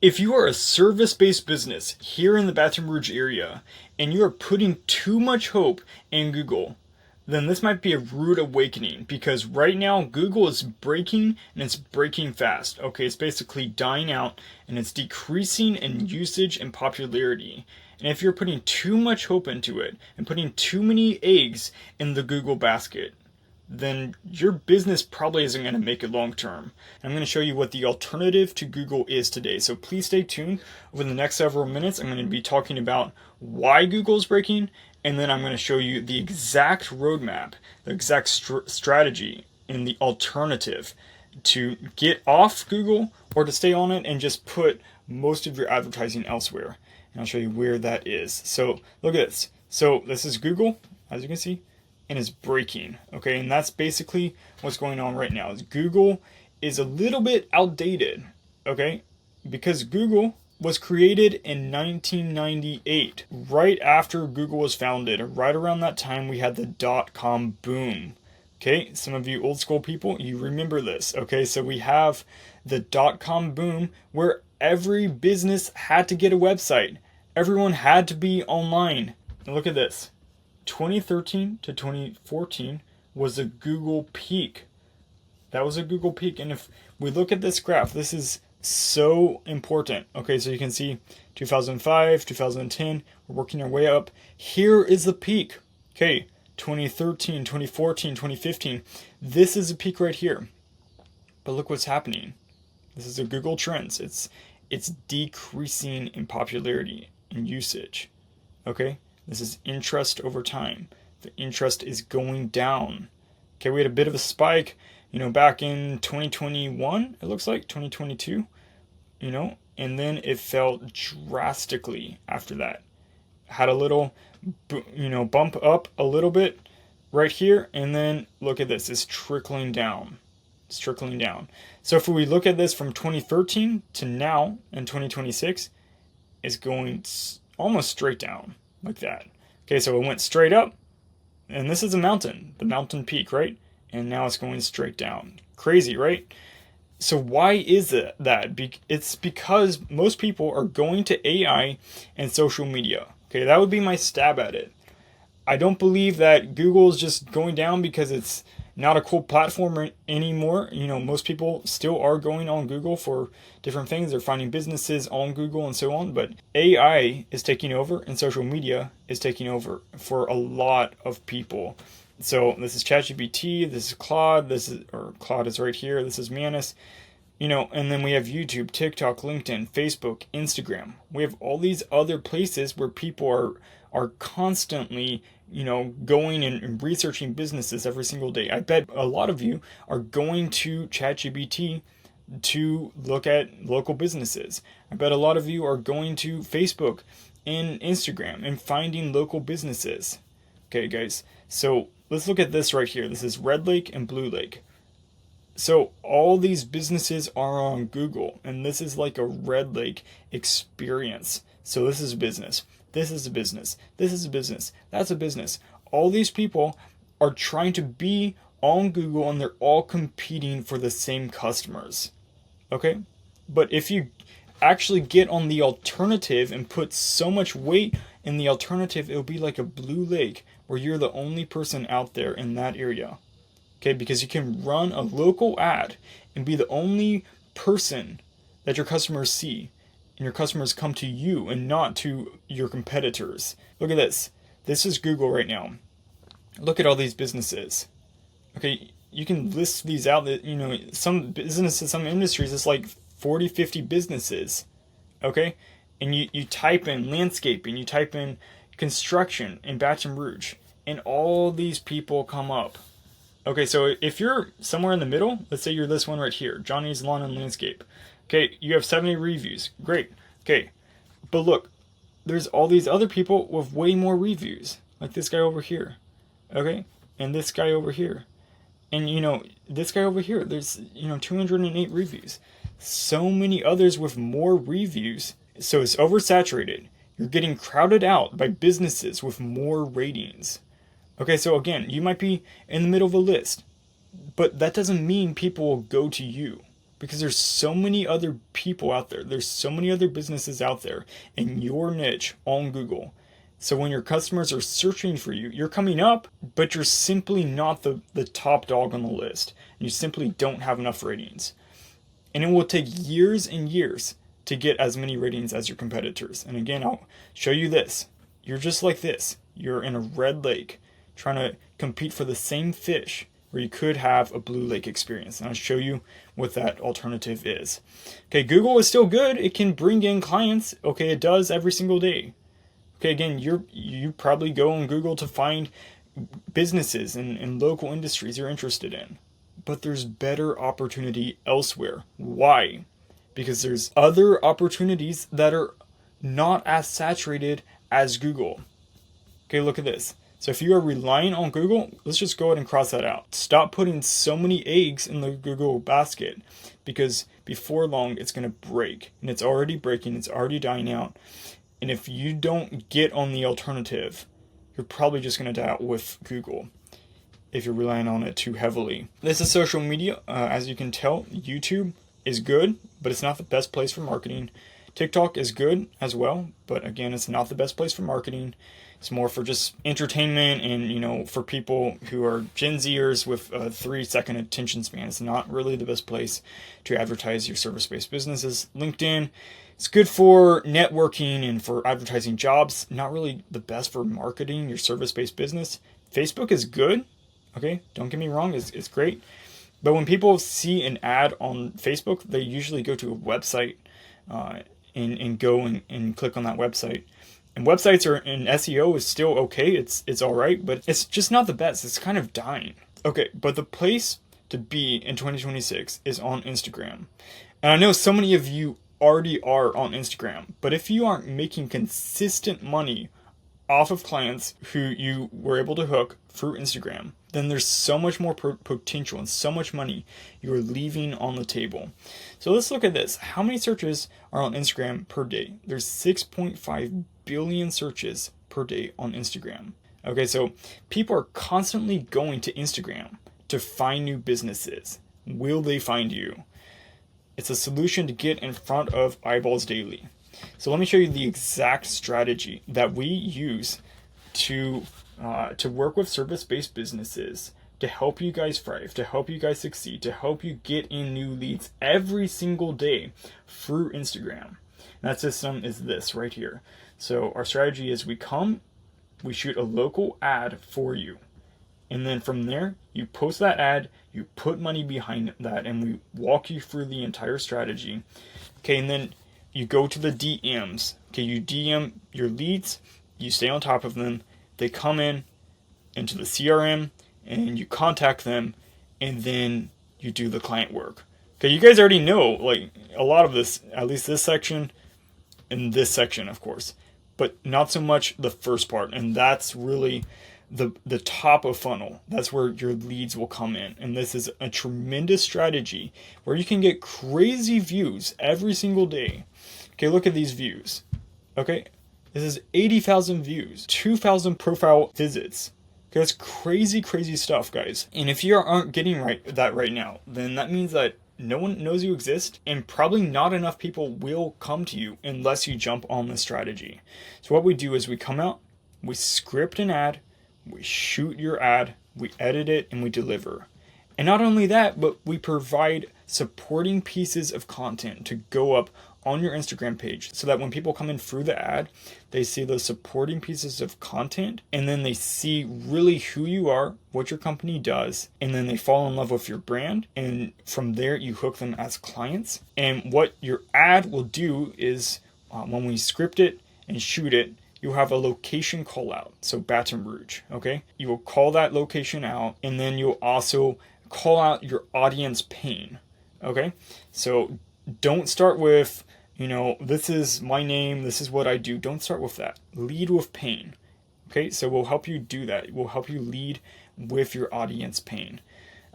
If you are a service-based business here in the Baton Rouge area and you are putting too much hope in Google, then this might be a rude awakening because right now Google is breaking and it's breaking fast. Okay, it's basically dying out and it's decreasing in usage and popularity. And if you're putting too much hope into it and putting too many eggs in the Google basket, then your business probably isn't going to make it long term. I'm going to show you what the alternative to Google is today. So please stay tuned. Over the next several minutes, I'm going to be talking about why Google is breaking, and then I'm going to show you the exact roadmap, the exact strategy, and the alternative to get off Google or to stay on it and just put most of your advertising elsewhere. And I'll show you where that is. So look at this. So this is Google, as you can see, and is breaking. Okay, and that's basically what's going on right now. Is Google is a little bit outdated, okay? Because Google was created in 1998, right after Google was founded. Right around that time we had the dot-com boom. Okay, some of you old school people, you remember this. Okay, so we have the dot-com boom where every business had to get a website. Everyone had to be online. And look at this. 2013 to 2014 was a Google peak. That was a Google peak. And if we look at this graph, this is so important. Okay, so you can see 2005, 2010, we're working our way up. Here is the peak. Okay, 2013, 2014, 2015. This is a peak right here. But look what's happening. This is a Google Trends. It's decreasing in popularity and usage. Okay? This is interest over time. The interest is going down. Okay, we had a bit of a spike, back in 2021, it looks like, 2022, and then it fell drastically after that. Had a little, bump up a little bit right here, and then look at this, it's trickling down. It's trickling down. So if we look at this from 2013 to now in 2026, it's going almost straight down. Like that. Okay, so it went straight up, and this is a mountain, the mountain peak, right? And now it's going straight down. Crazy, right? So why is it that? It's because most people are going to AI and social media. Okay, that would be my stab at it. I don't believe that Google is just going down because it's not a cool platform anymore. Most people still are going on Google for different things. They're finding businesses on Google and so on. But AI is taking over and social media is taking over for a lot of people. So this is ChatGPT, this is Claude, Claude is right here, this is Manus. And then we have YouTube, TikTok, LinkedIn, Facebook, Instagram. We have all these other places where people are constantly going and researching businesses every single day. I bet a lot of you are going to ChatGPT to look at local businesses. I bet a lot of you are going to Facebook and Instagram and finding local businesses. Okay, guys, so let's look at this right here. This is Red Lake and Blue Lake. So all these businesses are on Google, and this is like a Red Lake experience. So this is a business. This is a business. This is a business. That's a business. All these people are trying to be on Google and they're all competing for the same customers. Okay? But if you actually get on the alternative and put so much weight in the alternative, it'll be like a Blue Lake where you're the only person out there in that area. Okay? Because you can run a local ad and be the only person that your customers see. And your customers come to you and not to your competitors. Look at this. This is Google right now. Look at all these businesses. Okay, you can list these out that, some businesses, some industries, it's like 40, 50 businesses. Okay? And you type in landscaping, you type in construction in Baton Rouge, and all these people come up. Okay, so if you're somewhere in the middle, let's say you're this one right here, Johnny's Lawn and Landscape. Okay, you have 70 reviews. Great. Okay, but look, there's all these other people with way more reviews, like this guy over here. Okay, and this guy over here. And this guy over here, there's 208 reviews. So many others with more reviews. So it's oversaturated. You're getting crowded out by businesses with more ratings. Okay, so again, you might be in the middle of a list, but that doesn't mean people will go to you. because there's so many other people out there. There's so many other businesses out there in your niche on Google. So when your customers are searching for you, you're coming up, but you're simply not the top dog on the list. You simply don't have enough ratings. And it will take years and years to get as many ratings as your competitors. And again, I'll show you this. You're just like this. You're in a red lake trying to compete for the same fish where you could have a blue lake experience. And I'll show you what that alternative is. Okay, Google is still good. It can bring in clients. Okay, it does every single day. Okay, again, you probably go on Google to find businesses and local industries you're interested in. But there's better opportunity elsewhere. Why? Because there's other opportunities that are not as saturated as Google. Okay, look at this. So if you are relying on Google, let's just go ahead and cross that out. Stop putting so many eggs in the Google basket, because before long it's going to break. And it's already breaking, it's already dying out. And if you don't get on the alternative, you're probably just going to die out with Google if you're relying on it too heavily. This is social media. As you can tell, YouTube is good, but it's not the best place for marketing. TikTok is good as well, but again, it's not the best place for marketing. It's more for just entertainment and, for people who are Gen Zers with a 3-second attention span. It's not really the best place to advertise your service-based businesses. LinkedIn, it's good for networking and for advertising jobs. Not really the best for marketing your service-based business. Facebook is good. Okay, don't get me wrong, it's great. But when people see an ad on Facebook, they usually go to a website and go and click on that website. And websites are in SEO is still okay. It's all right, but it's just not the best. It's kind of dying. Okay, but the place to be in 2026 is on Instagram. And I know so many of you already are on Instagram, but if you aren't making consistent money off of clients who you were able to hook through Instagram, then there's so much more potential and so much money you are leaving on the table. So let's look at this. How many searches are on Instagram per day? There's 6.5 billion searches per day on Instagram. Okay, so people are constantly going to Instagram to find new businesses. Will they find you? It's a solution to get in front of eyeballs daily. So let me show you the exact strategy that we use to work with service-based businesses to help you guys thrive, to help you guys succeed, to help you get in new leads every single day through Instagram. And that system is this right here. So our strategy is we shoot a local ad for you. And then from there, you post that ad, you put money behind that, and we walk you through the entire strategy. Okay, and then you go to the DMs. Okay, you DM your leads, you stay on top of them, they come into the CRM, and you contact them, and then you do the client work. Okay, you guys already know, like, a lot of this, at least this section, and this section, of course, but not so much the first part, and that's really the top of funnel. That's where your leads will come in, and this is a tremendous strategy where you can get crazy views every single day. Okay, look at these views. Okay, this is 80,000 views, 2,000 profile visits. Okay, that's crazy, crazy stuff, guys. And if you aren't getting that right now, then that means that no one knows you exist, and probably not enough people will come to you unless you jump on this strategy. So what we do is we come out, we script an ad, we shoot your ad, we edit it, and we deliver. And not only that, but we provide supporting pieces of content to go up on your Instagram page so that when people come in through the ad, they see those supporting pieces of content, and then they see really who you are, what your company does, and then they fall in love with your brand, and from there you hook them as clients. And what your ad will do is when we script it and shoot it, you'll have a location call out. So Baton Rouge, okay? You will call that location out, and then you'll also call out your audience pain, okay? So don't start with, this is my name, this is what I do. Don't start with that. Lead with pain, okay? So we'll help you do that. We'll help you lead with your audience pain.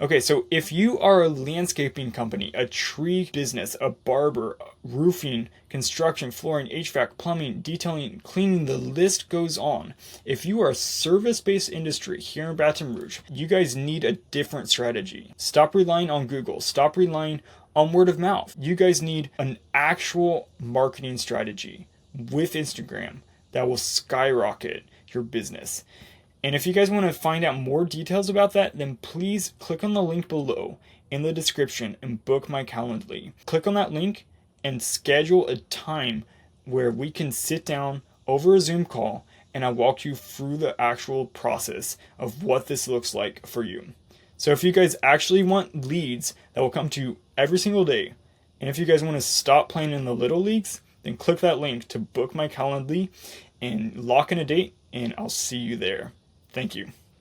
Okay, so if you are a landscaping company, a tree business, a barber, roofing, construction, flooring, HVAC, plumbing, detailing, cleaning, the list goes on. If you are a service-based industry here in Baton Rouge, you guys need a different strategy. Stop relying on Google. Stop relying on word of mouth. You guys need an actual marketing strategy with Instagram that will skyrocket your business. And if you guys want to find out more details about that, then please click on the link below in the description and book my Calendly. Click on that link and schedule a time where we can sit down over a Zoom call and I'll walk you through the actual process of what this looks like for you. So if you guys actually want leads that will come to you every single day, and if you guys want to stop playing in the little leagues, then click that link to book my Calendly and lock in a date, and I'll see you there. Thank you.